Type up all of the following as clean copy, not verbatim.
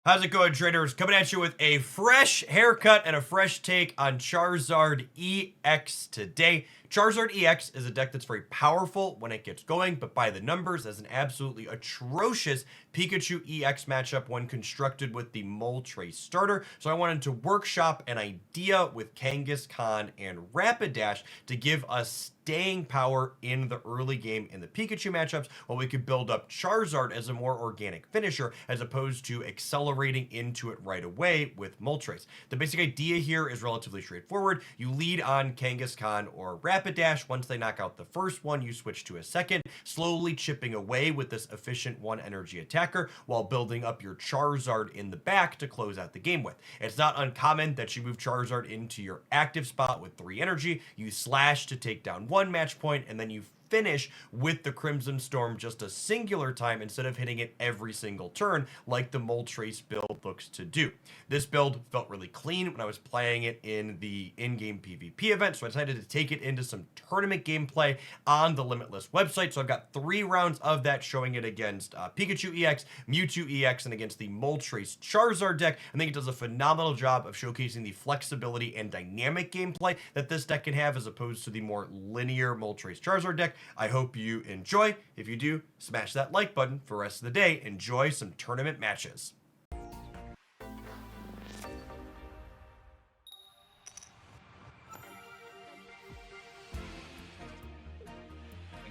How's it going, traders? Coming at you with a fresh haircut and a fresh take on Charizard EX today. Charizard EX is a deck that's very powerful when it gets going, but by the numbers as an absolutely atrocious Pikachu EX matchup when constructed with the Moltres starter. So I wanted to workshop an idea with Kangaskhan and Rapidash to give us staying power in the early game in the Pikachu matchups, while we could build up Charizard as a more organic finisher as opposed to accelerating into it right away with Moltres. The basic idea here is relatively straightforward. You lead on Kangaskhan or Rapidash. Once they knock out the first one, you switch to a second, slowly chipping away with this efficient 1 energy attacker while building up your Charizard in the back to close out the game with. It's not uncommon that you move Charizard into your active spot with 3 energy, you slash to take down 1 match point, and then you finish with the Crimson Storm just a singular time instead of hitting it every single turn like the Moltres build looks to do. This build felt really clean when I was playing it in the in-game PvP event, so I decided to take it into some tournament gameplay on the Limitless website. So I've got 3 rounds of that, showing it against Pikachu EX, Mewtwo EX, and against the Moltres Charizard deck. I think it does a phenomenal job of showcasing the flexibility and dynamic gameplay that this deck can have as opposed to the more linear Moltres Charizard deck. I hope you enjoy. If you do, smash that like button for the rest of the day. Enjoy some tournament matches.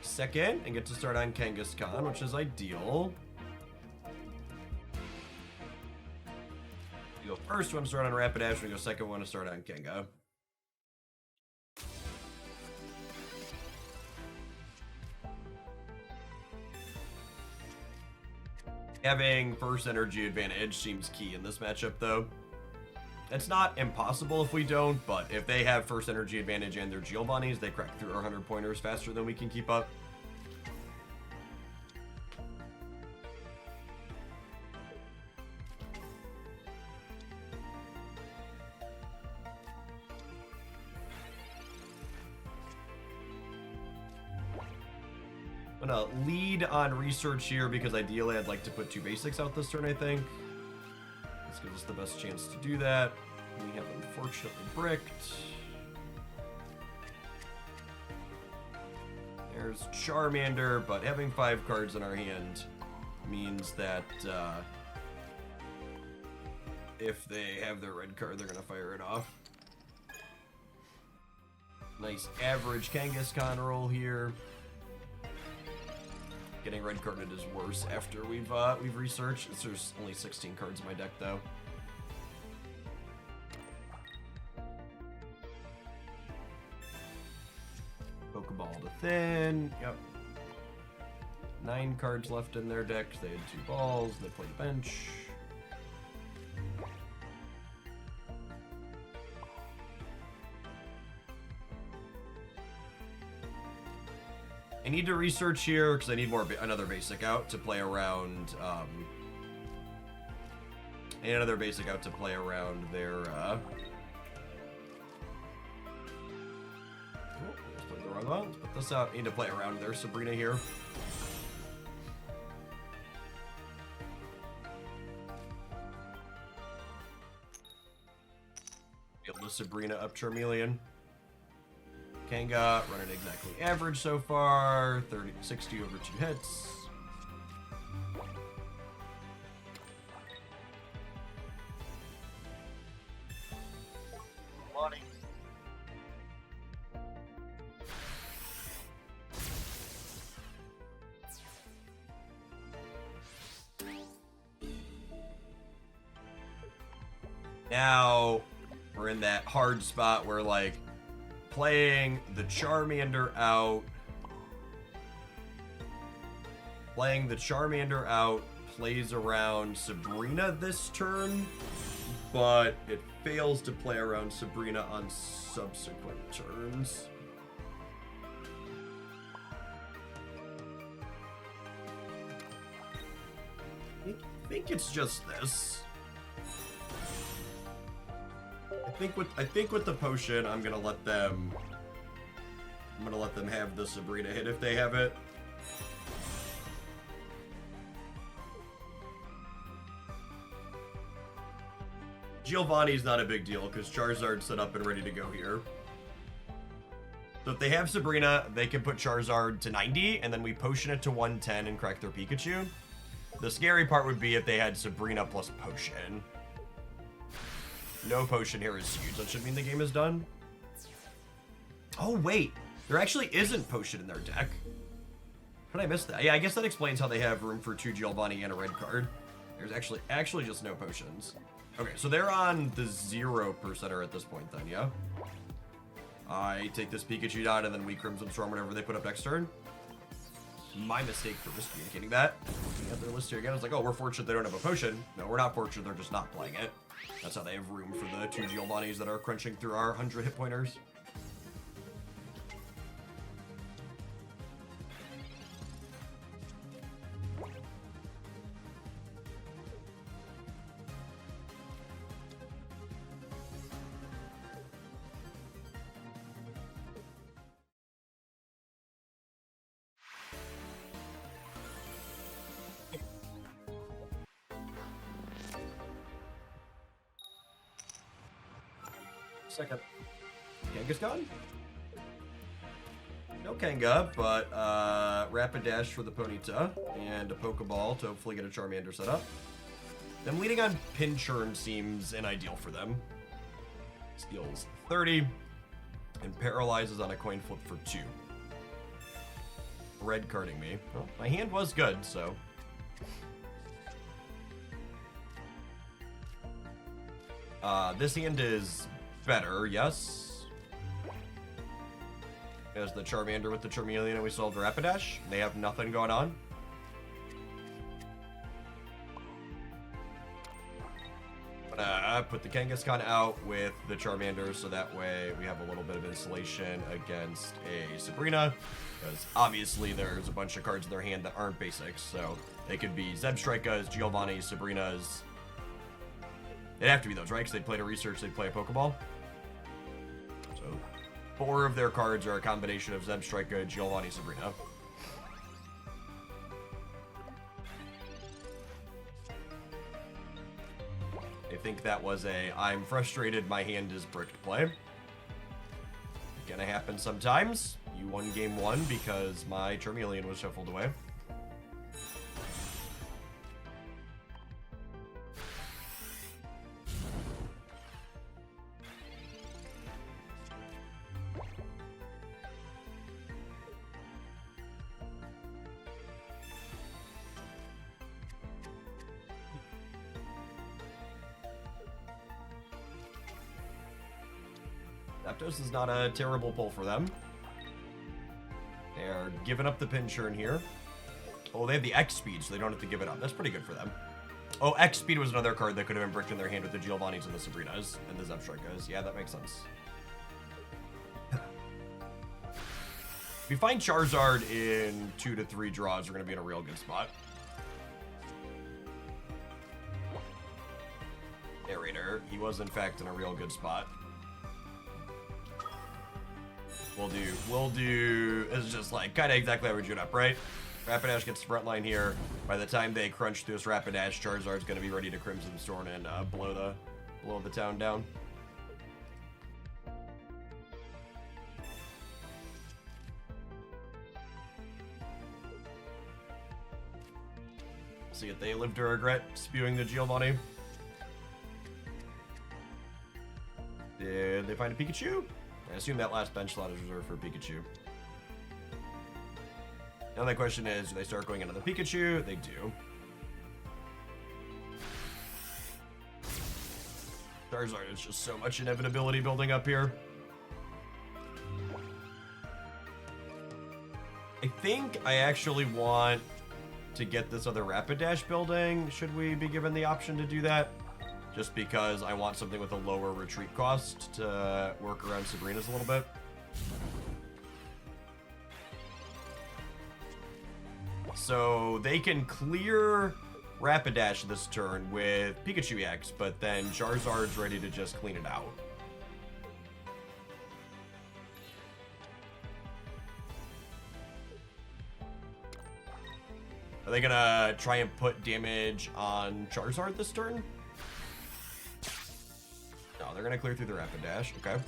Second, and get to start on Kangaskhan, which is ideal. You go first, we want to start on Rapidash. We go second, we want to start on Kanga. Having first energy advantage seems key in this matchup, though. It's not impossible if we don't, but if they have first energy advantage and their Giovannis, they crack through our 100 pointers faster than we can keep up. I'm gonna lead on research here because ideally I'd like to put 2 basics out this turn, I think. This gives us the best chance to do that. We have unfortunately bricked. There's Charmander, but having 5 cards in our hand means that if they have their red card, they're gonna fire it off. Nice average Kangaskhan roll here. Getting red carded is worse after we've researched. There's only 16 cards in my deck, though. Pokeball to thin. Yep. 9 cards left in their deck. They had 2 balls. They played a bench. I need to research here because I need another basic out to play around. Another basic out to play around their. Oh, let's put the wrong one. Let's put this out. I need to play around their Sabrina here. Able to Sabrina up Charmeleon. Kanga running exactly average so far, 60 over 2 hits. Money. Now we're in that hard spot where, like, playing the Charmander out. Playing the Charmander out plays around Sabrina this turn, but it fails to play around Sabrina on subsequent turns. I think it's just this. I think with the potion, I'm gonna let them have the Sabrina hit if they have it. Giovanni's not a big deal because Charizard's set up and ready to go here. So if they have Sabrina, they can put Charizard to 90, and then we potion it to 110 and crack their Pikachu. The scary part would be if they had Sabrina plus potion. No potion here is huge. That should mean the game is done. Oh, wait. There actually isn't potion in their deck. How did I miss that? Yeah, I guess that explains how they have room for 2 Giovanni and a red card. There's actually just no potions. Okay, so they're on the 0%er at this point then, yeah? I take this Pikachu down and then we Crimson Storm whenever they put up next turn. My mistake for miscommunicating that. Looking at their list here again, I was like, oh, we're fortunate they don't have a potion. No, we're not fortunate, they're just not playing it. That's how they have room for the 2 Giovannis that are crunching through our 100 hit pointers. Second. Kanga's gone? No Kanga, but Rapidash for the Ponyta and a Pokeball to hopefully get a Charmander set up. Them leading on Pinchurn seems unideal for them. Steals 30 and paralyzes on a coin flip for 2. Red carding me. Well, my hand was good, so. This hand is better, yes. There's the Charmander with the Charmeleon, and we solved Rapidash. They have nothing going on. Put the Kangaskhan out with the Charmander, so that way we have a little bit of insulation against a Sabrina. Because obviously there's a bunch of cards in their hand that aren't basics, so they could be Zebstrika's, Giovanni's, Sabrina's. It'd have to be those, right? Because they'd play to research, they'd play a Pokeball. So 4 of their cards are a combination of Zebstrika, Giovanni, Sabrina. I think that was a I'm frustrated, my hand is bricked play. Gonna happen sometimes. You won game 1 because my Charmeleon was shuffled away. Zapdos is not a terrible pull for them. They're giving up the Pinchurn here. Oh, they have the X speed, so they don't have to give it up. That's pretty good for them. Oh, X speed was another card that could have been bricked in their hand with the Giovannis and the Sabrinas and the Zebstrikas. Yeah, that makes sense. If we find Charizard in 2 to 3 draws, we're going to be in a real good spot. Narrator, he was in fact in a real good spot. We'll do, it's just like kind of exactly how we drew it up, right? Rapidash gets the front line here. By the time they crunch through this Rapidash, Charizard's going to be ready to Crimson Storm and blow the town down. See if they live to regret spewing the Giovanni. Did they find a Pikachu? I assume that last bench slot is reserved for Pikachu. Now the question is, do they start going into the Pikachu? They do. Charizard is just so much inevitability building up here. I think I actually want to get this other Rapidash building. Should we be given the option to do that? Just because I want something with a lower retreat cost to work around Sabrina's a little bit. So they can clear Rapidash this turn with Pikachu EX, but then Charizard's ready to just clean it out. Are they gonna try and put damage on Charizard this turn? they're gonna clear through the Rapidash. Okay.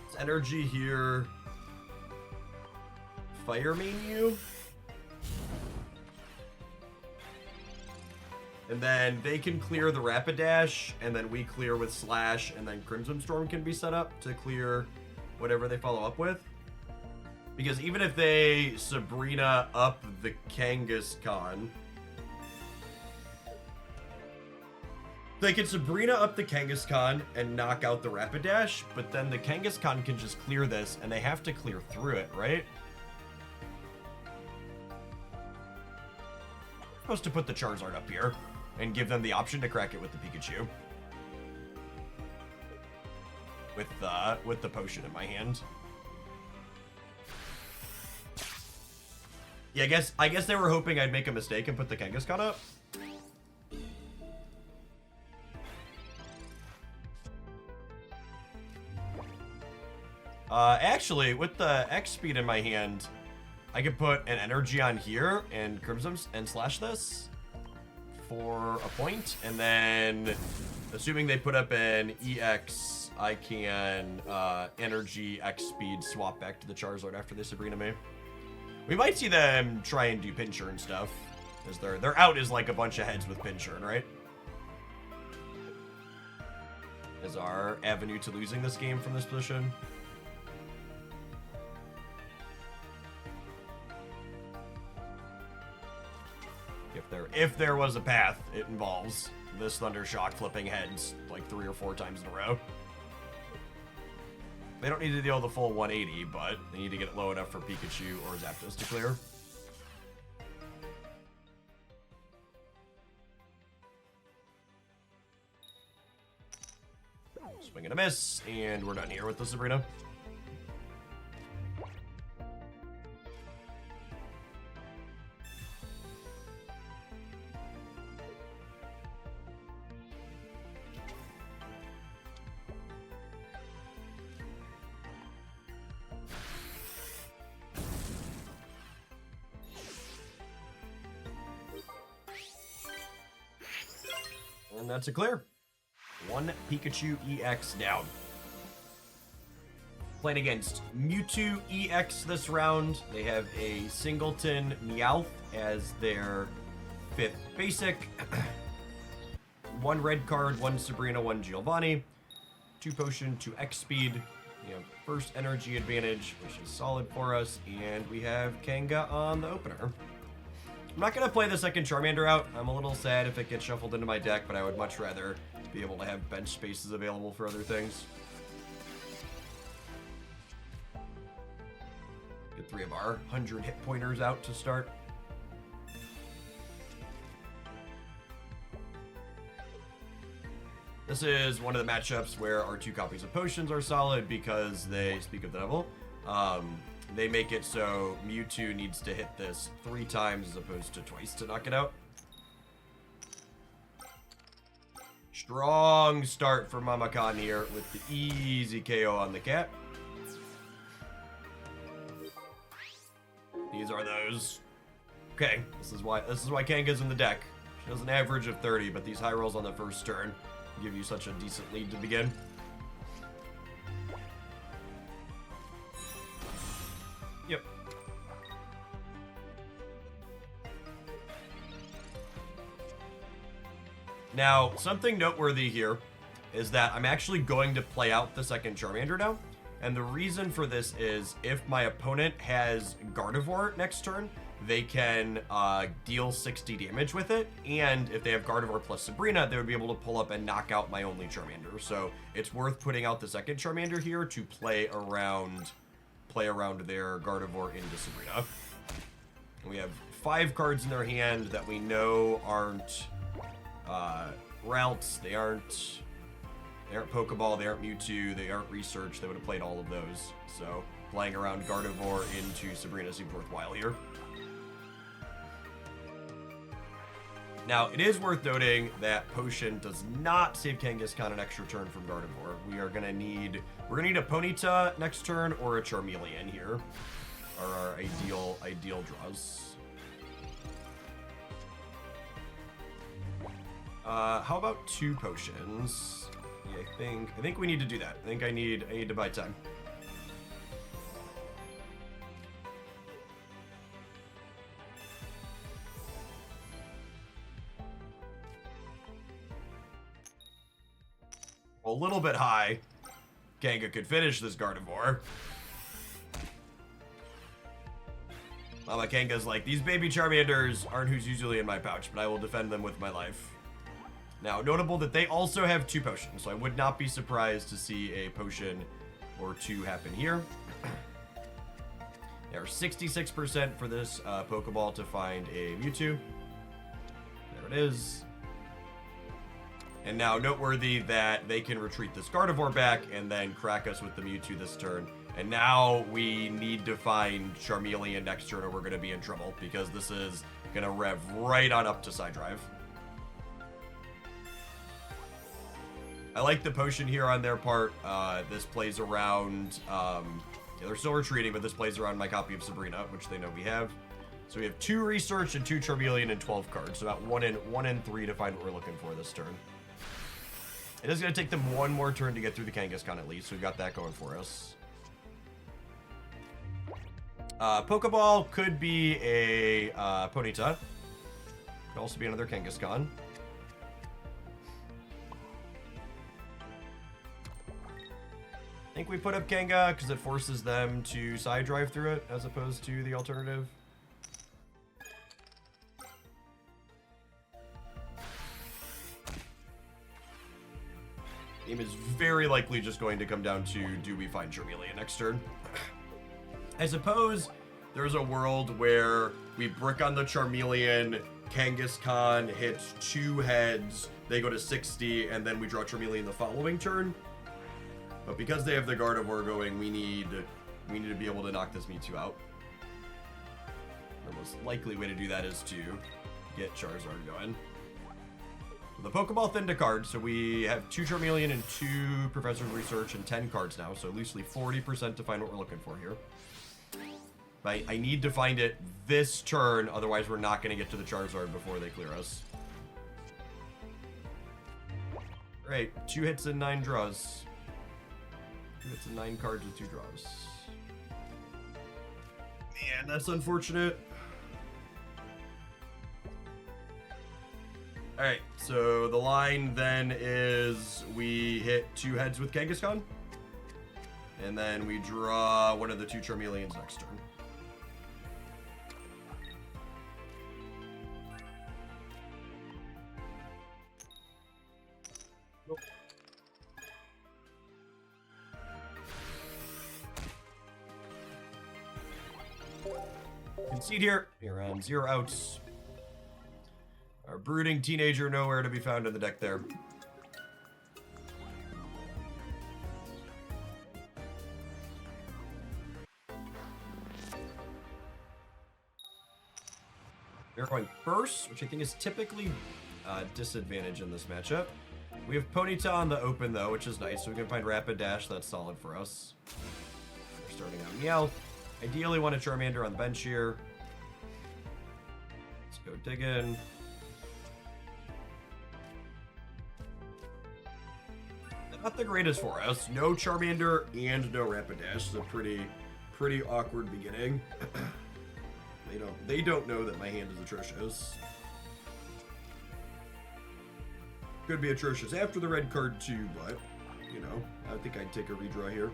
It's energy here. Fire main you. And then they can clear the Rapidash, and then we clear with Slash, and then Crimson Storm can be set up to clear whatever they follow up with. Because even if they Sabrina up the Kangaskhan, they can Sabrina up the Kangaskhan and knock out the Rapidash, but then the Kangaskhan can just clear this, and they have to clear through it, right? I'm supposed to put the Charizard up here and give them the option to crack it with the Pikachu. With the potion in my hand. Yeah, I guess they were hoping I'd make a mistake and put the Kangaskhan up. Actually, with the X speed in my hand, I could put an energy on here and Crimson and slash this for a point, and then assuming they put up an EX, I can energy X speed swap back to the Charizard after they Sabrina me. We might see them try and do Pinscher and stuff, because their out is like a bunch of heads with Pinscher, right? Is our avenue to losing this game from this position. If there was a path, it involves this Thundershock flipping heads like 3 or 4 times in a row. They don't need to deal the full 180, but they need to get it low enough for Pikachu or Zapdos to clear. Swing and a miss, and we're done here with the Sabrina. And that's a clear. 1 Pikachu EX down. Playing against Mewtwo EX this round. They have a Singleton Meowth as their 5th basic. 1 red card, 1 Sabrina, 1 Giovanni. 2 potion, 2 X speed. We have first energy advantage, which is solid for us. And we have Kanga on the opener. I'm not going to play the second Charmander out. I'm a little sad if it gets shuffled into my deck, but I would much rather be able to have bench spaces available for other things. Get 3 of our 100 hit pointers out to start. This is one of the matchups where our 2 copies of potions are solid because they, speak of the devil, they make it so Mewtwo needs to hit this 3 times as opposed to twice to knock it out. Strong start for Mama Khan here with the easy KO on the cat. These are those. Okay, this is why Kanga's in the deck. She has an average of 30, but these high rolls on the first turn give you such a decent lead to begin. Yep. Now, something noteworthy here is that I'm actually going to play out the second Charmander now. And the reason for this is if my opponent has Gardevoir next turn, they can deal 60 damage with it. And if they have Gardevoir plus Sabrina, they would be able to pull up and knock out my only Charmander. So it's worth putting out the second Charmander here to play around their Gardevoir into Sabrina. And we have 5 cards in their hand that we know aren't routes, they aren't Pokeball, they aren't Mewtwo, they aren't Research. They would have played all of those. So playing around Gardevoir into Sabrina seems worthwhile here. Now, it is worth noting that Potion does not save Kangaskhan an extra turn from Gardevoir. We're gonna need a Ponyta next turn or a Charmeleon here. Are our ideal draws. How about 2 potions? Yeah, I think we need to do that. I need to buy time. A little bit high. Kanga could finish this Gardevoir. Mama Kanga's like, these baby Charmanders aren't who's usually in my pouch, but I will defend them with my life. Now, notable that they also have 2 potions, so I would not be surprised to see a potion or 2 happen here. There are 66% for this Pokeball to find a Mewtwo. There it is. And now, noteworthy that they can retreat this Gardevoir back and then crack us with the Mewtwo this turn. And now we need to find Charmeleon next turn or we're going to be in trouble because this is going to rev right on up to Side Drive. I like the potion here on their part. This plays around... yeah, they're still retreating, but this plays around my copy of Sabrina, which they know we have. So we have 2 Research and 2 Charmeleon and 12 cards. So about 1 and 3 to find what we're looking for this turn. It is going to take them 1 more turn to get through the Kangaskhan at least, so we've got that going for us. Pokeball could be a Ponyta. Could also be another Kangaskhan. I think we put up Kanga because it forces them to side drive through it as opposed to the alternative. Game is very likely just going to come down to, do we find Charmeleon next turn? I suppose there's a world where we brick on the Charmeleon, Kangaskhan hits 2 heads, they go to 60, and then we draw Charmeleon the following turn. But because they have the Gardevoir going, we need to be able to knock this Mewtwo out. The most likely way to do that is to get Charizard going. The Pokeball thinned a card, so we have 2 Charmeleon and 2 Professor of Research and 10 cards now, so loosely 40% to find what we're looking for here. But I need to find it this turn, otherwise we're not going to get to the Charizard before they clear us. Great, 2 hits and 9 draws. 2 hits and 9 cards with 2 draws. Man, that's unfortunate. Alright, so the line then is we hit 2 heads with Kangaskhan. And then we draw one of the 2 Charmeleons next turn. Nope. Concede here. You're on 0 outs. Our brooding teenager nowhere to be found in the deck there. We're going first, which I think is typically disadvantage in this matchup. We have Ponyta on the open though, which is nice, so we can find Rapid Dash. That's solid for us. We're starting out Meowth. Ideally want a Charmander on the bench here. Let's go dig in. Not the greatest for us. No Charmander and no Rapid Dash. It's a pretty awkward beginning. They don't know that my hand is atrocious. Could be atrocious after the red card too, but you know, I think I'd take a redraw here.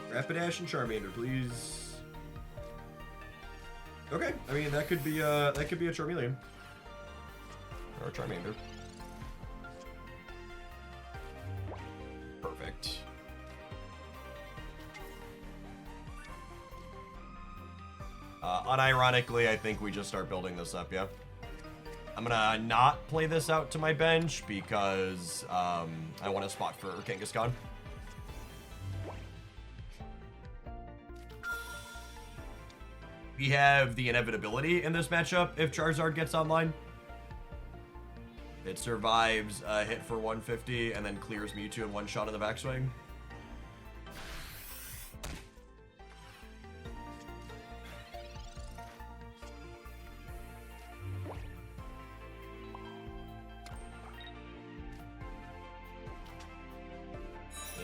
Rapidash and Charmander, please. Okay, I mean that could be a Charmeleon or a Charmander. Perfect. Unironically, I think we just start building this up. Yeah, I'm gonna not play this out to my bench because I want a spot for Kangaskhan. We have the inevitability in this matchup if Charizard gets online. It survives a hit for 150 and then clears Mewtwo in one shot in the backswing.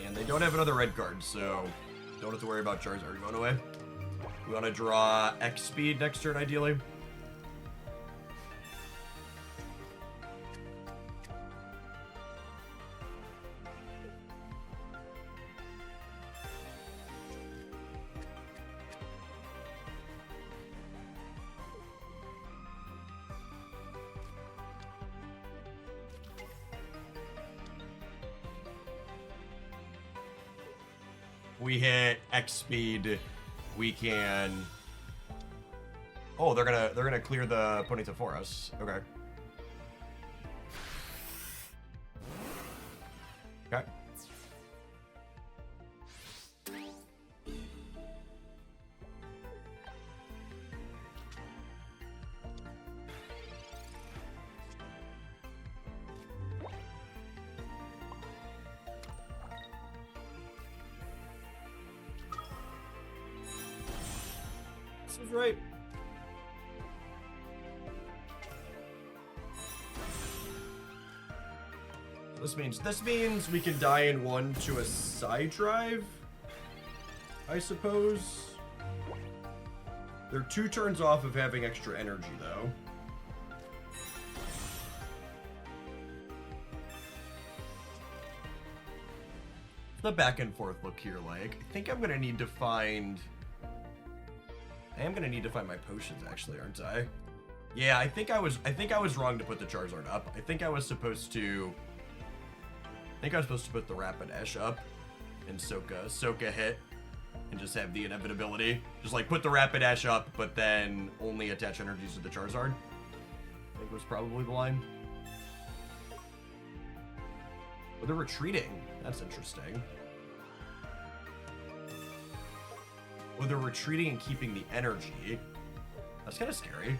And they don't have another red card, so don't have to worry about Charizard going away. We want to draw X speed next turn, ideally. We hit X speed, we can. Oh, they're gonna clear the Ponyta for us. Okay. Okay. This is right. This means we can die in one to a side drive, I suppose. They're 2 turns off of having extra energy, though. The back and forth look here, like, I think I'm gonna need to find. I am gonna need to find my potions, actually, aren't I? Yeah, I think I was wrong to put the Charizard up. I think I was supposed to put the Rapidash up and Soka hit and just have the inevitability. Just like put the Rapidash up, but then only attach energies to the Charizard. I think was probably the line. Oh, they're retreating. That's interesting. Oh, they're retreating and keeping the energy. That's kind of scary.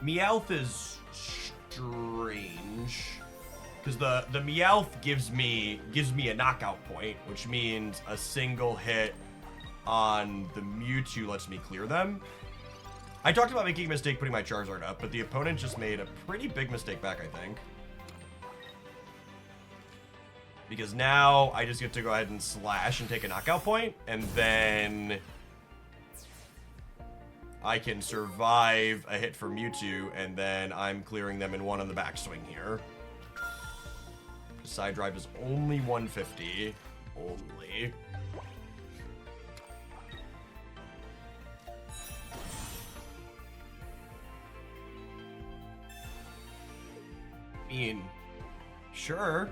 Meowth is strange. Because the Meowth gives me a knockout point, which means a single hit on the Mewtwo lets me clear them. I talked about making a mistake putting my Charizard up, but the opponent just made a pretty big mistake back, I think. Because now I just get to go ahead and slash and take a knockout point, and then I can survive a hit for Mewtwo, and then I'm clearing them in one on the backswing here. Side drive is only 150. Only. I mean, sure.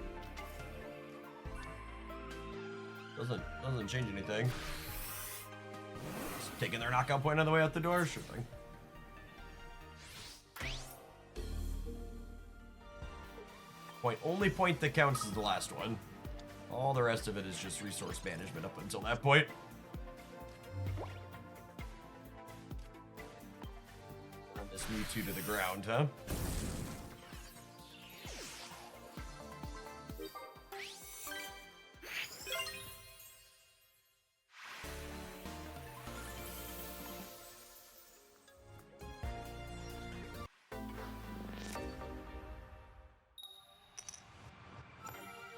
Doesn't change anything. Just taking their knockout point on the way out the door, sure thing. Only point that counts is the last one. All the rest of it is just resource management up until that point. Run this Mewtwo to the ground, huh?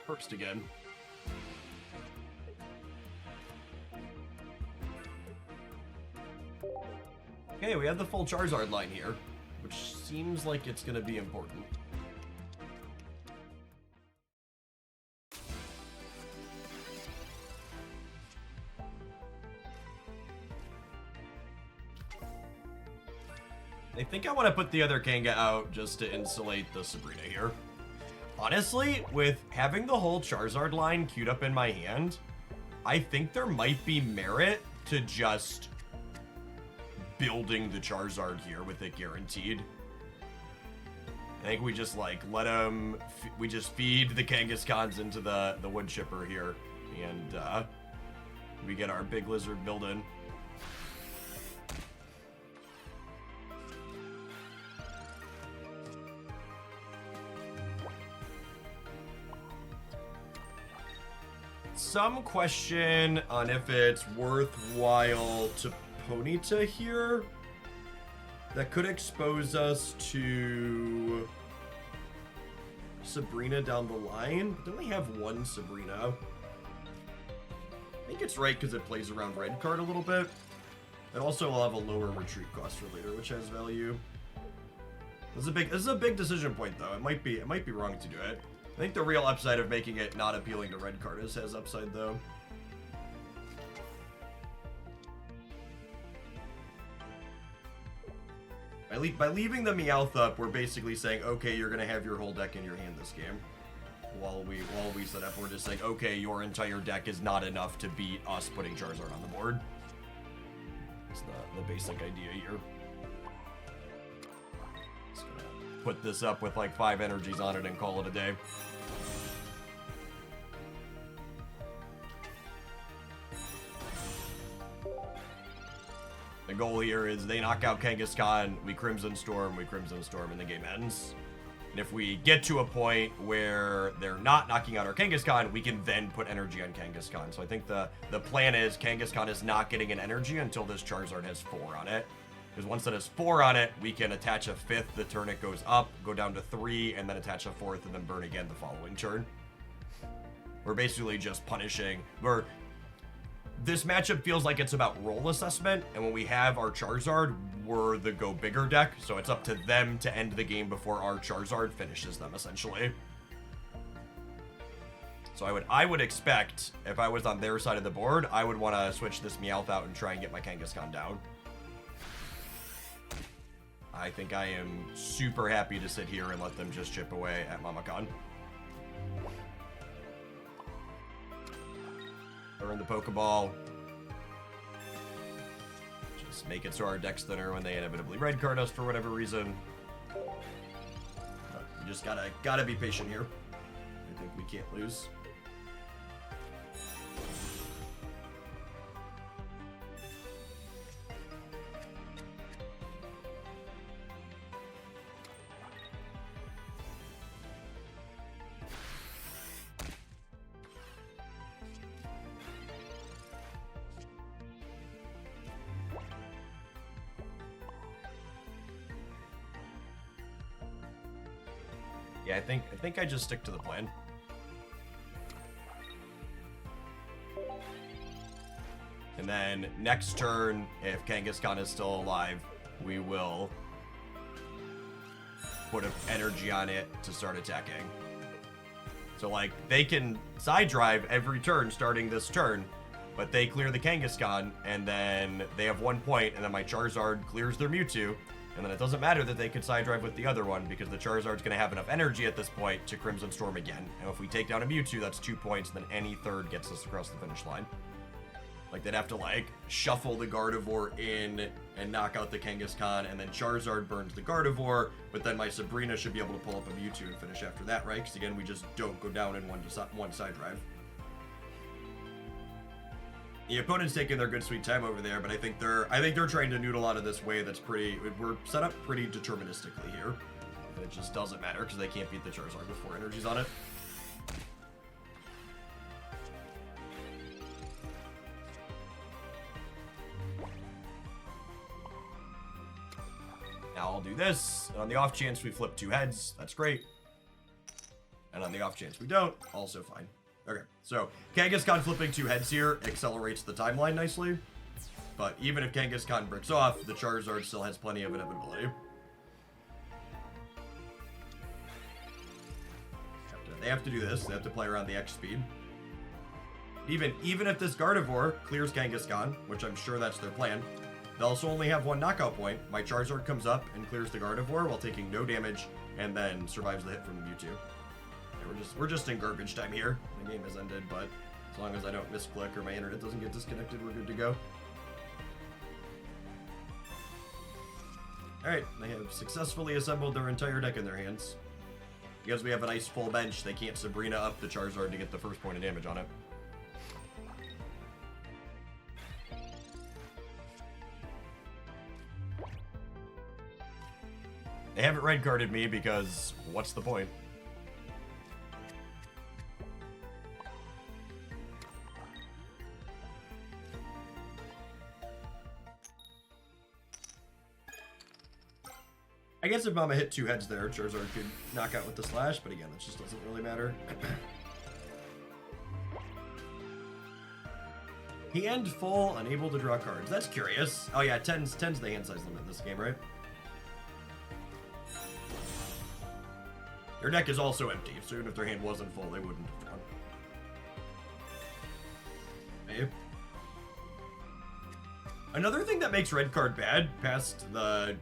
First again. Okay, we have the full Charizard line here, which seems like it's gonna be important. I think I want to put the other Kanga out just to insulate the Sabrina here. Honestly, with having the whole Charizard line queued up in my hand, I think there might be merit to just building the Charizard here with it guaranteed. I think we just like let him, we just feed the Kangaskhans into the wood chipper here, and we get our big lizard built in. some question on if it's worthwhile to Ponyta here. That could expose us to Sabrina down the line. We only have one Sabrina. I think it's right because it plays around red card a little bit. It also will have a lower retreat cost for later, which has value. This is a big decision point though. It might be wrong to do it. I think the real upside of making it not appealing to red card has upside though. By leaving the Meowth up, we're basically saying, okay, you're gonna have your whole deck in your hand this game. While we set up, we're just saying, okay, your entire deck is not enough to beat us putting Charizard on the board. It's the basic idea here. Just gonna put this up with like 5 energies on it and call it a day. The goal here is they knock out Kangaskhan, we Crimson Storm, and the game ends. And if we get to a point where they're not knocking out our Kangaskhan, we can then put energy on Kangaskhan. So I think the plan is Kangaskhan is not getting an energy until this Charizard has 4 on it. Because once it has 4 on it, we can attach a 5th the turn it goes up, go down to 3, and then attach a 4th, and then burn again the following turn. We're basically just punishing. This matchup feels like it's about role assessment, and when we have our Charizard, we're the go bigger deck, so it's up to them to end the game before our Charizard finishes them, essentially. So I would expect, if I was on their side of the board, I would want to switch this Meowth out and try and get my Kangaskhan down. I think I am super happy to sit here and let them just chip away at Mamacon. Throw in the Pokeball. Just make it so our deck's thinner when they inevitably red card us for whatever reason. But we just gotta be patient here. I think we can't lose. Yeah, I think I just stick to the plan. And then next turn, if Kangaskhan is still alive, we will put an energy on it to start attacking. So like they can side drive every turn starting this turn, but they clear the Kangaskhan and then they have 1 point, and then my Charizard clears their Mewtwo. And then it doesn't matter that they could side drive with the other one because the Charizard's going to have enough energy at this point to Crimson Storm again. And if we take down a Mewtwo, that's 2 points, then any third gets us across the finish line. Like, they'd have to, like, shuffle the Gardevoir in and knock out the Kangaskhan, and then Charizard burns the Gardevoir, but then my Sabrina should be able to pull up a Mewtwo and finish after that, right? Because, again, we just don't go down in one side drive. The opponent's taking their good sweet time over there, but I think they're trying to noodle out of this way that's pretty... We're set up pretty deterministically here. And it just doesn't matter because they can't beat the Charizard with 4 energies on it. Now I'll do this, and on the off chance we flip 2 heads, that's great. And on the off chance we don't, also fine. Okay, so Kangaskhan flipping 2 heads here accelerates the timeline nicely. But even if Kangaskhan breaks off, the Charizard still has plenty of inevitability. They have to do this. They have to play around the X speed. Even if this Gardevoir clears Kangaskhan, which I'm sure that's their plan, they'll also only have 1 knockout point. My Charizard comes up and clears the Gardevoir while taking no damage, and then survives the hit from the Mewtwo. We're just in garbage time here. The game has ended, but as long as I don't misclick or my internet doesn't get disconnected, we're good to go. Alright, they have successfully assembled their entire deck in their hands. Because we have a nice full bench, they can't Sabrina up the Charizard to get the first point of damage on it. They haven't red carded me because what's the point? I guess if Mama hit 2 heads there, Charizard could knock out with the slash, but again, that just doesn't really matter. Hand full, unable to draw cards. That's curious. Oh yeah, 10's the hand size limit in this game, right? Their deck is also empty, so even if their hand wasn't full, they wouldn't have drawn. Maybe. Another thing that makes red card bad, past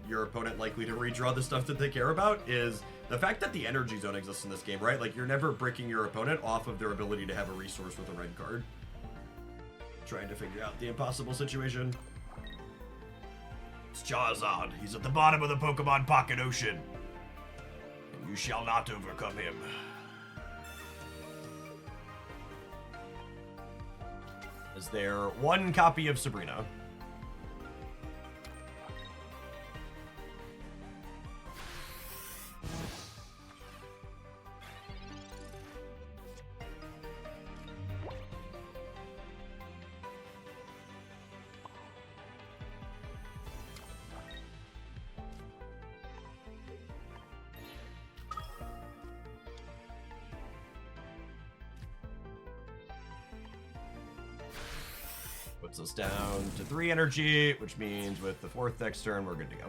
your opponent likely to redraw the stuff that they care about, is the fact that the energy zone exists in this game, right? Like, you're never breaking your opponent off of their ability to have a resource with a red card. Trying to figure out the impossible situation. It's Charizard. He's at the bottom of the Pokemon Pocket Ocean. And you shall not overcome him. Is there one copy of Sabrina? Puts us down to 3 energy, which means with the 4th next turn, we're good to go.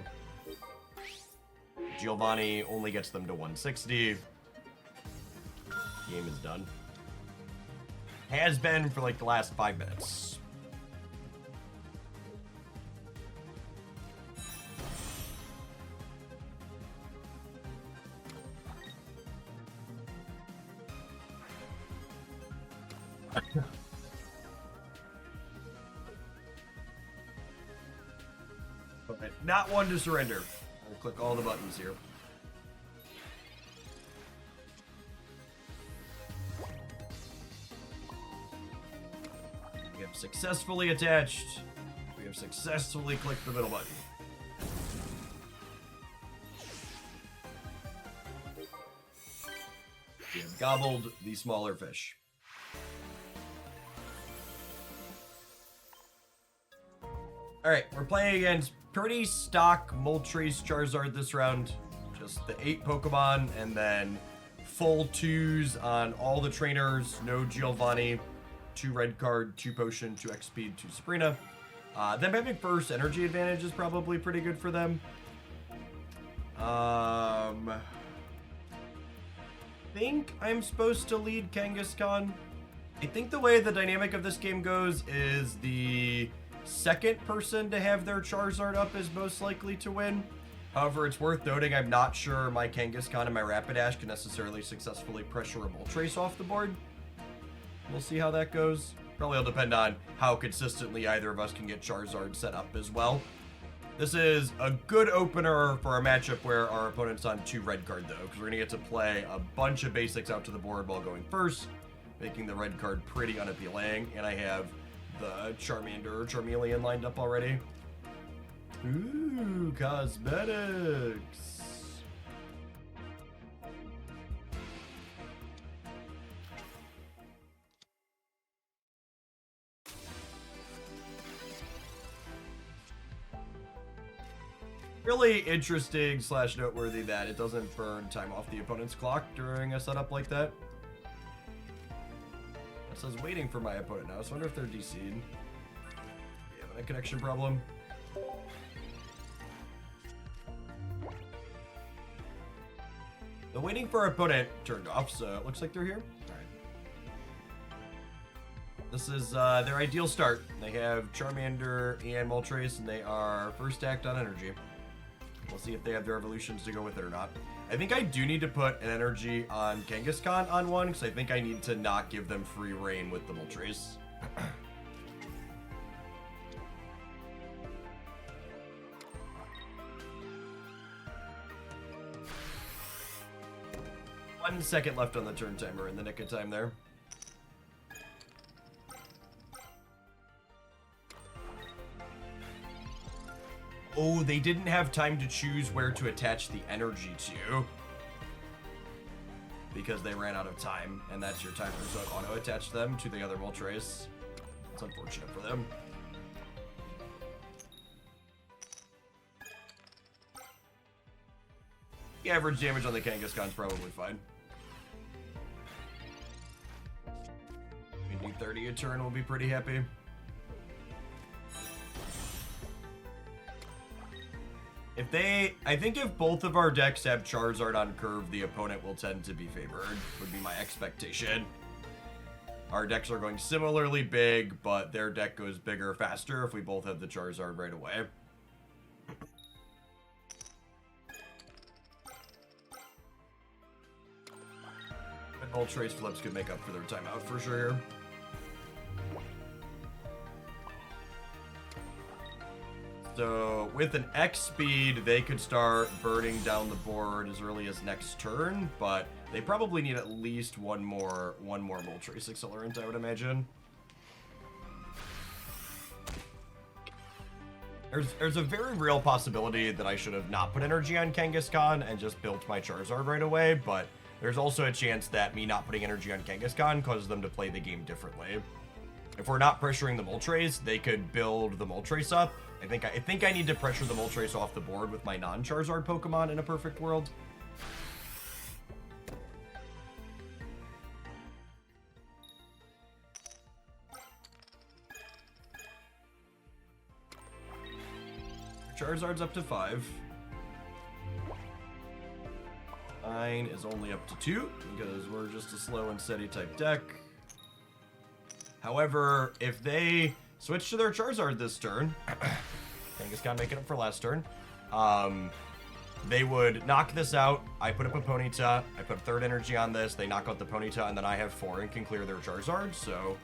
Giovanni only gets them to 160. Game is done. Has been for like the last 5 minutes. Okay, not one to surrender. I'll click all the buttons here. We have successfully attached. We have successfully clicked the middle button. We have gobbled the smaller fish. Alright, we're playing against pretty stock Moltres Charizard this round. Just the 8 Pokemon, and then full 2s on all the trainers. No Giovanni, 2 red card, 2 potion, 2 X speed, 2 Sabrina. Them having first energy advantage is probably pretty good for them. Think I'm supposed to lead Kangaskhan. I think the way the dynamic of this game goes is the second person to have their Charizard up is most likely to win. However, it's worth noting I'm not sure my Kangaskhan and my Rapidash can necessarily successfully pressure a Moltres off the board. We'll see how that goes. Probably will depend on how consistently either of us can get Charizard set up as well. This is a good opener for a matchup where our opponent's on 2 red card though, because we're going to get to play a bunch of basics out to the board while going first, making the red card pretty unappealing, and I have the Charmeleon lined up already. Ooh, cosmetics. Really interesting / noteworthy that it doesn't burn time off the opponent's clock during a setup like that. It says waiting for my opponent now, so I wonder if they're DC'd. We have a connection problem. The waiting for our opponent turned off, so it looks like they're here. Alright. This is their ideal start. They have Charmander and Moltres, and they are first stacked on energy. We'll see if they have their evolutions to go with it or not. I think I do need to put an energy on Kangaskhan on one, because I think I need to not give them free reign with the Moltres. One second left on the turn timer in the nick of time there. Oh, they didn't have time to choose where to attach the energy to, because they ran out of time, and that's your timer, so it auto-attached them to the other Moltres. It's unfortunate for them. The average damage on the Kangaskhan's probably fine. Maybe 30 a turn will be pretty happy. I think if both of our decks have Charizard on curve, the opponent will tend to be favored, would be my expectation. Our decks are going similarly big, but their deck goes bigger faster if we both have the Charizard right away. And Moltres flips could make up for their timeout for sure. So with an X speed, they could start burning down the board as early as next turn, but they probably need at least one more Moltres Accelerant, I would imagine. There's a very real possibility that I should have not put energy on Kangaskhan and just built my Charizard right away, but there's also a chance that me not putting energy on Kangaskhan causes them to play the game differently. If we're not pressuring the Moltres, they could build the Moltres up. I think I need to pressure the Moltres off the board with my non-Charizard Pokemon in a perfect world. Charizard's up to 5. Mine is only up to 2 because we're just a slow and steady type deck. However, if they switch to their Charizard this turn, Kangaskhan making up for last turn, they would knock this out. I put up a Ponyta, I put third energy on this, they knock out the Ponyta, and then I have 4 and can clear their Charizard, so...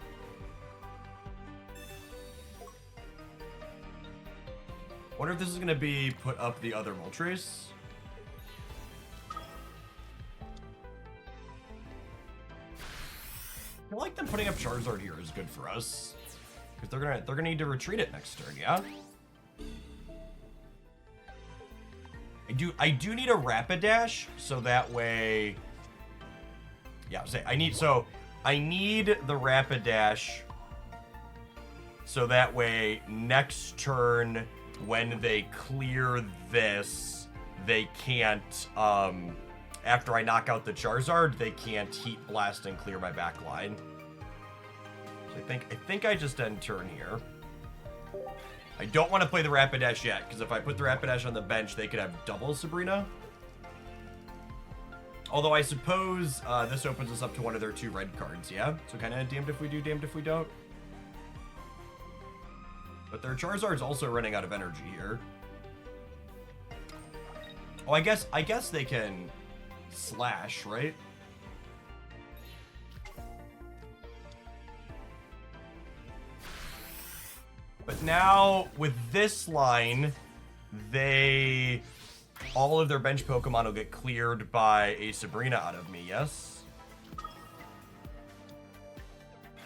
Wonder if this is going to be put up the other Moltres. I feel like them putting up Charizard here is good for us. Because they're gonna need to retreat it next turn, yeah? I do need a Rapidash, so that way... Yeah, I need the Rapidash, so that way next turn when they clear this, they can't, after I knock out the Charizard, they can't Heat Blast and clear my back line. So I think I just end turn here. I don't want to play the Rapidash yet, because if I put the Rapidash on the bench, they could have double Sabrina. Although I suppose this opens us up to one of their 2 red cards, yeah? So kind of damned if we do, damned if we don't. But their Charizard's also running out of energy here. Oh, I guess they can slash, right? But now, with this line, all of their bench Pokemon will get cleared by a Sabrina out of me, yes?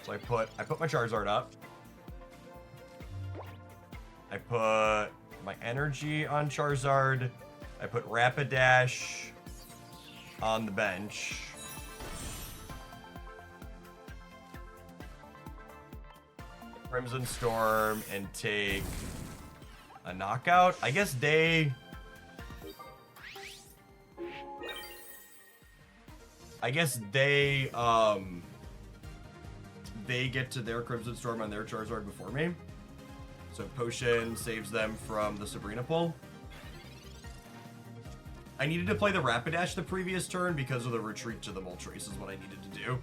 So I put my Charizard up. I put my energy on Charizard. I put Rapidash on the bench. Crimson Storm and take a knockout. I guess they get to their Crimson Storm on their Charizard before me. So Potion saves them from the Sabrina pull. I needed to play the Rapidash the previous turn because of the retreat to the Moltres is what I needed to do.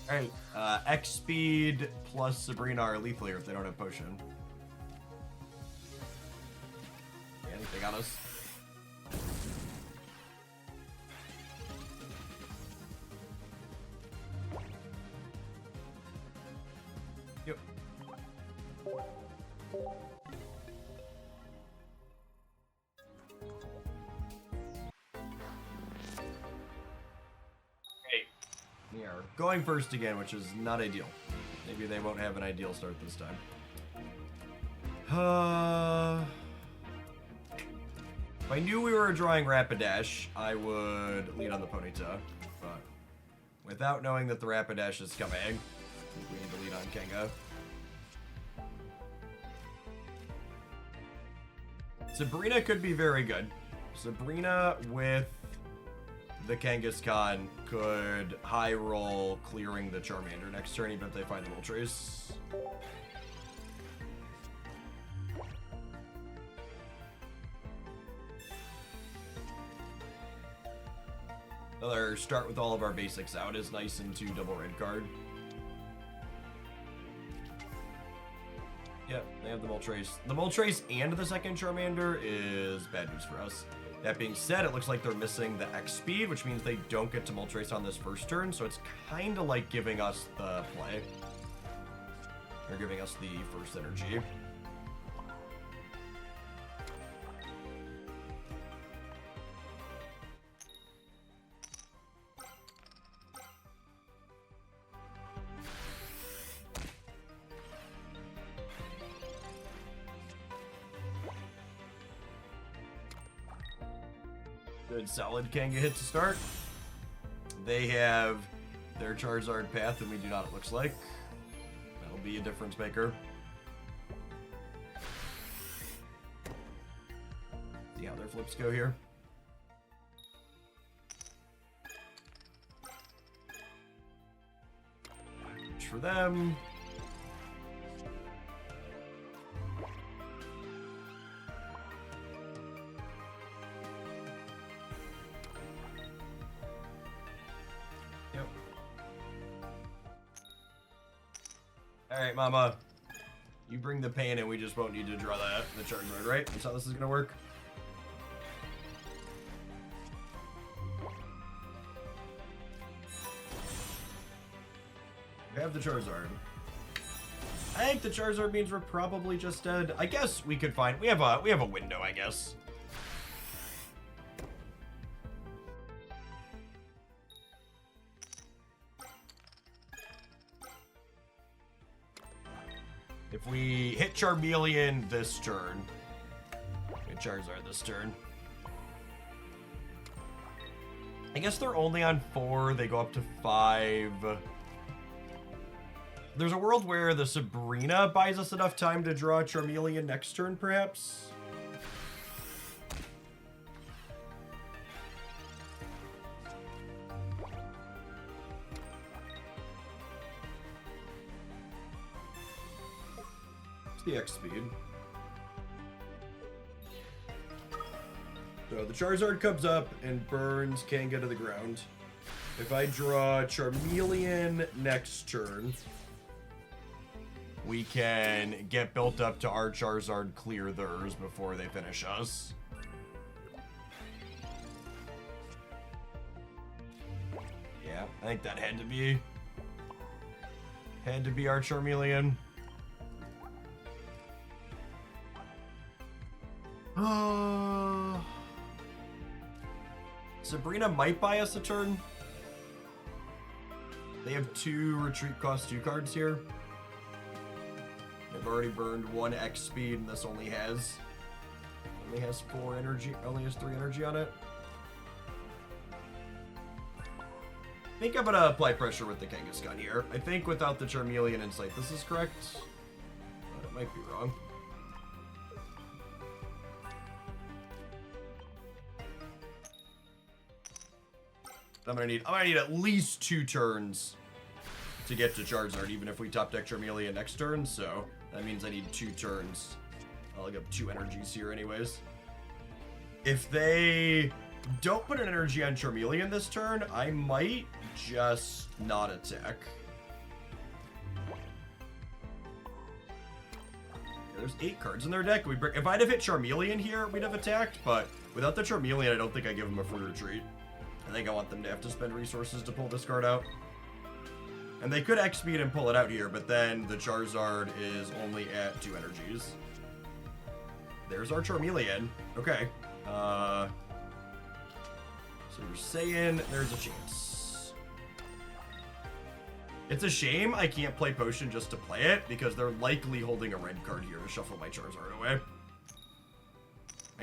Alright, X speed plus Sabrina are lethal here if they don't have Potion. Anything on us? Yep. We are going first again, which is not ideal. Maybe they won't have an ideal start this time. I knew we were drawing Rapidash, I would lead on the Ponyta, but without knowing that the Rapidash is coming, I think we need to lead on Kanga. Sabrina could be very good. Sabrina with the Kangaskhan could high roll clearing the Charmander next turn, even if they find the Moltres. Another start with all of our basics out is nice into double red card. Yep, they have the Moltres. The Moltres and the second Charmander is bad news for us. That being said, it looks like they're missing the X speed, which means they don't get to Moltres on this first turn, so it's kind of like giving us the play. They're giving us the first energy. Good solid Kanga hit to start. They have their Charizard path, and we do not, it looks like. That'll be a difference maker. See how their flips go here. Which for them. Alright, Mama. You bring the pain and we just won't need to draw the Charizard, right? That's how this is gonna work. We have the Charizard. I think the Charizard means we're probably just dead. I guess we could find we have a window, I guess. If we hit Charmeleon this turn, hit Charizard this turn. I guess they're only on 4, they go up to 5. There's a world where the Sabrina buys us enough time to draw Charmeleon next turn, perhaps? The X speed. So the Charizard comes up and burns Kanga to the ground. If I draw Charmeleon next turn, we can get built up to our Charizard clear theirs before they finish us. Yeah, I think that had to be our Charmeleon. Sabrina might buy us a turn. They have 2 retreat cost 2 cards here. They've already burned 1 X speed, and this only has 4 energy, only has 3 energy on it. I think I'm gonna apply pressure with the Kangaskhan here. I think without the Charmeleon Insight, this is correct, but it might be wrong. I'm gonna need at least 2 turns to get to Charizard, even if we top deck Charmeleon next turn, so that means I need 2 turns. I'll get 2 energies here anyways. If they don't put an energy on Charmeleon this turn, I might just not attack. There's 8 cards in their deck. If I'd have hit Charmeleon here, we'd have attacked, but without the Charmeleon, I don't think I give them a free retreat. I think I want them to have to spend resources to pull this card out. And they could X-speed and pull it out here, but then the Charizard is only at 2 energies. There's our Charmeleon. Okay. So you're saying there's a chance. It's a shame I can't play Potion just to play it, because they're likely holding a red card here to shuffle my Charizard away.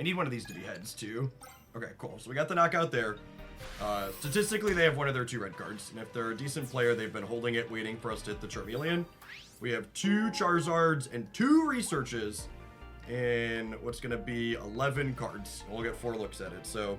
I need one of these to be heads, too. Okay, cool. So we got the knockout there. Statistically, they have one of their 2 red cards. And if they're a decent player, they've been holding it, waiting for us to hit the Charmeleon. We have 2 Charizards and 2 Researches. And what's going to be 11 cards. We'll get 4 looks at it, so...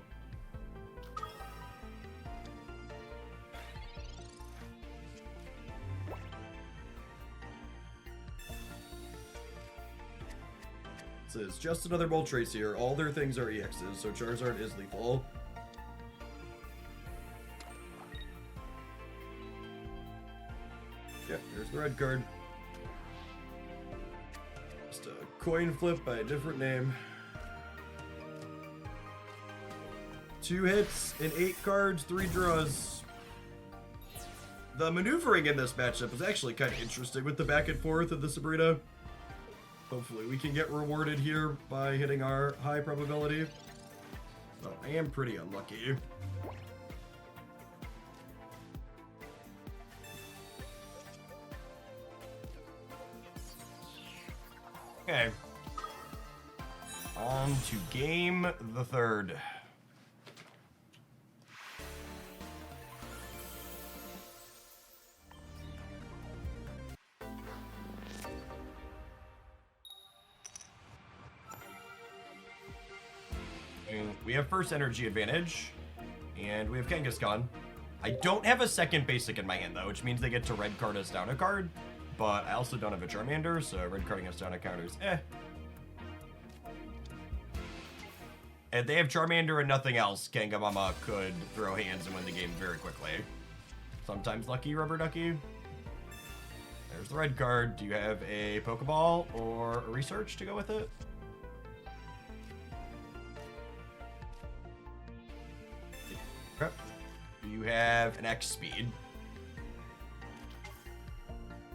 This is just another Moltres here. All their things are EXs, so Charizard is lethal. Yeah, there's the red card. Just a coin flip by a different name. 2 hits and 8 cards, 3 draws. The maneuvering in this matchup is actually kind of interesting with the back and forth of the Sabrina. Hopefully we can get rewarded here by hitting our high probability. But I am pretty unlucky. Okay. On to game the 3rd. We have first energy advantage, and we have Kangaskhan. I don't have a second basic in my hand, though, which means they get to red card us down a card, but I also don't have a Charmander, so red carding us down a counter is And they have Charmander and nothing else. Kangamama could throw hands and win the game very quickly. Sometimes lucky, rubber ducky. There's the red card. Do you have a Pokeball or a Research to go with it? You have an X speed.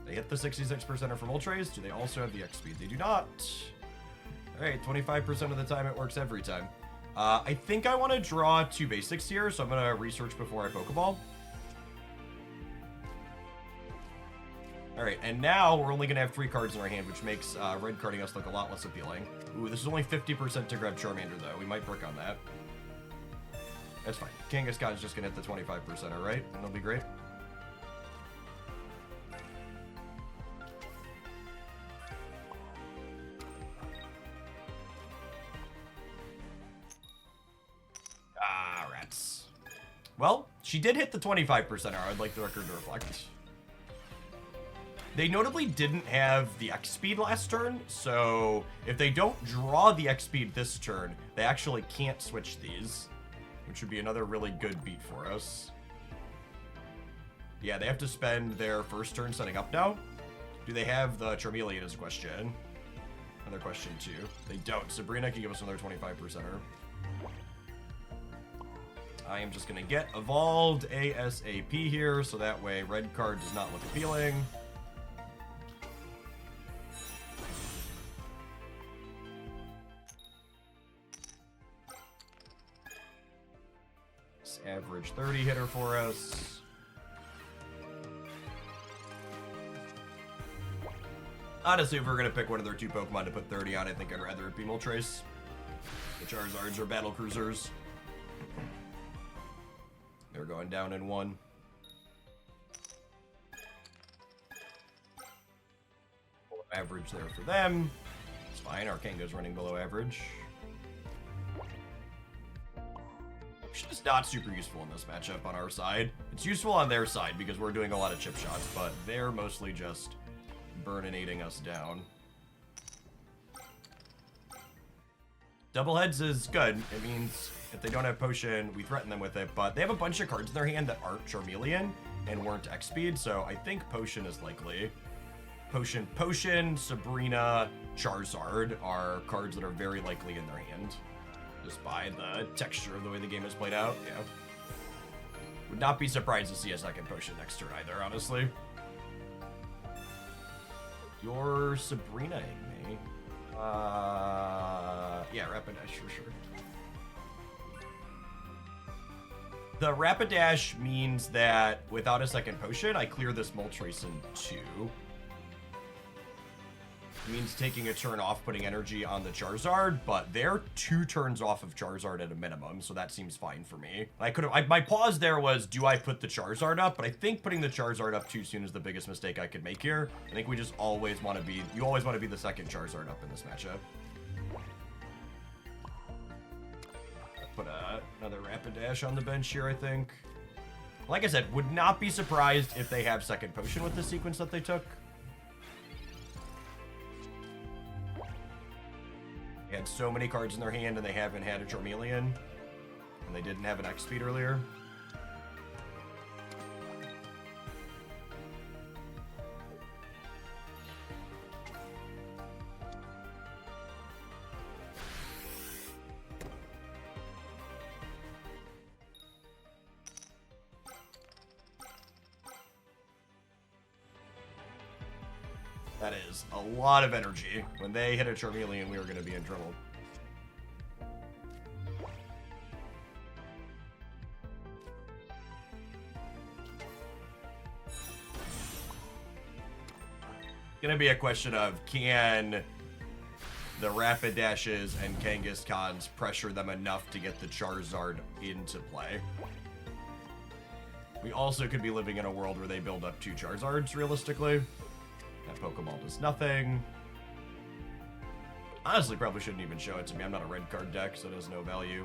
They hit the 66%er for Moltres. Do they also have the X speed? They do not. Alright, 25% of the time it works every time. I think I want to draw 2 basics here, so I'm going to research before I Pokeball. Alright, and now we're only going to have 3 cards in our hand, which makes red carding us look a lot less appealing. Ooh, this is only 50% to grab Charmander, though. We might brick on that. That's fine. Kangaskhan is just going to hit the 25%er, right? And it'll be great. Ah, rats. Well, she did hit the 25%er. I'd like the record to reflect. They notably didn't have the X speed last turn, so if they don't draw the X speed this turn, they actually can't switch these. Which would be another really good beat for us. Yeah, they have to spend their first turn setting up now. Do they have the Charmeleon is a question. Another question, too. They don't. Sabrina can give us another 25%er. I am just going to get Evolved ASAP here, so that way red card does not look appealing. Average 30 hitter for us. Honestly, if we're going to pick one of their 2 Pokemon to put 30 on, I think I'd rather it be Moltres. The Charizards are battle cruisers. They're going down in 1. Average there for them. It's fine, our Kanga's running below average. It's not super useful in this matchup on our side. It's useful on their side because we're doing a lot of chip shots, but they're mostly just burninating us down. Double heads is good. It means if they don't have potion, we threaten them with it, but they have a bunch of cards in their hand that aren't Charmeleon and weren't X speed, so I think potion is likely. Potion, Sabrina, Charizard are cards that are very likely in their hand. Just by the texture of the way the game is played out, yeah. Would not be surprised to see a second potion next turn either, honestly. You're Sabrina-ing me. Yeah, Rapidash for sure. The Rapidash means that without a second potion, I clear this Moltres in 2. It means taking a turn off, putting energy on the Charizard, but they're 2 turns off of Charizard at a minimum, so that seems fine for me. My pause there was, do I put the Charizard up? But I think putting the Charizard up too soon is the biggest mistake I could make here. I think we just always want to be, you always want to be the second Charizard up in this matchup. Put another Rapidash on the bench here, I think. Like I said, would not be surprised if they have second potion with the sequence that they took. They had so many cards in their hand and they haven't had a Charmeleon. And they didn't have an X-Speed earlier. That is a lot of energy. When they hit a Charmeleon, we were going to be in trouble. Going to be a question of, can the Rapidashes and Kangaskhan's pressure them enough to get the Charizard into play? We also could be living in a world where they build up 2 Charizards, realistically. That Pokeball does nothing. Honestly, probably shouldn't even show it to me. I'm not a red card deck, so it has no value.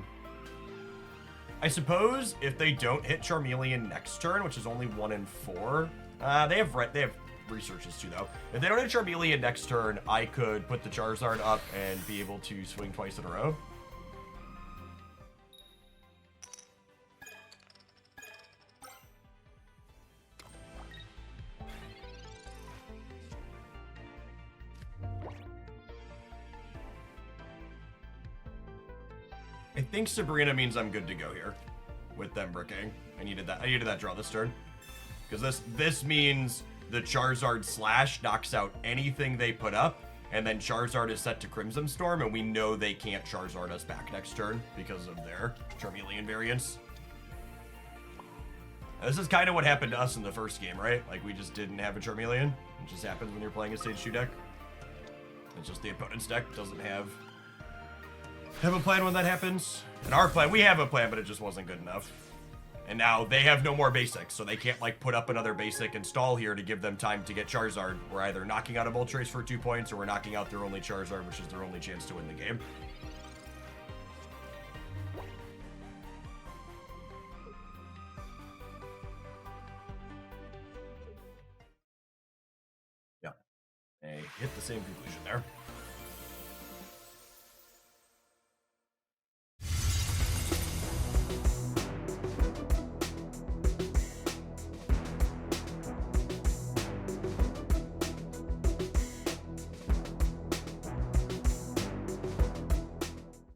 I suppose if they don't hit Charmeleon next turn, which is only 1 in 4, they have researches too, though. If they don't hit Charmeleon next turn, I could put the Charizard up and be able to swing twice in a row. I think Sabrina means I'm good to go here with them bricking. I needed that draw this turn. Because this means the Charizard Slash knocks out anything they put up, and then Charizard is set to Crimson Storm, and we know they can't Charizard us back next turn because of their Charmeleon variants. This is kind of what happened to us in the first game, right? Like, we just didn't have a Charmeleon. It just happens when you're playing a Stage 2 deck. It's just the opponent's deck doesn't have a plan when that happens. And our plan, we have a plan, but it just wasn't good enough. And now they have no more basics, so they can't, like, put up another basic install here to give them time to get Charizard. We're either knocking out a Moltres for 2 points, or we're knocking out their only Charizard, which is their only chance to win the game. Yeah. They hit the same conclusion there.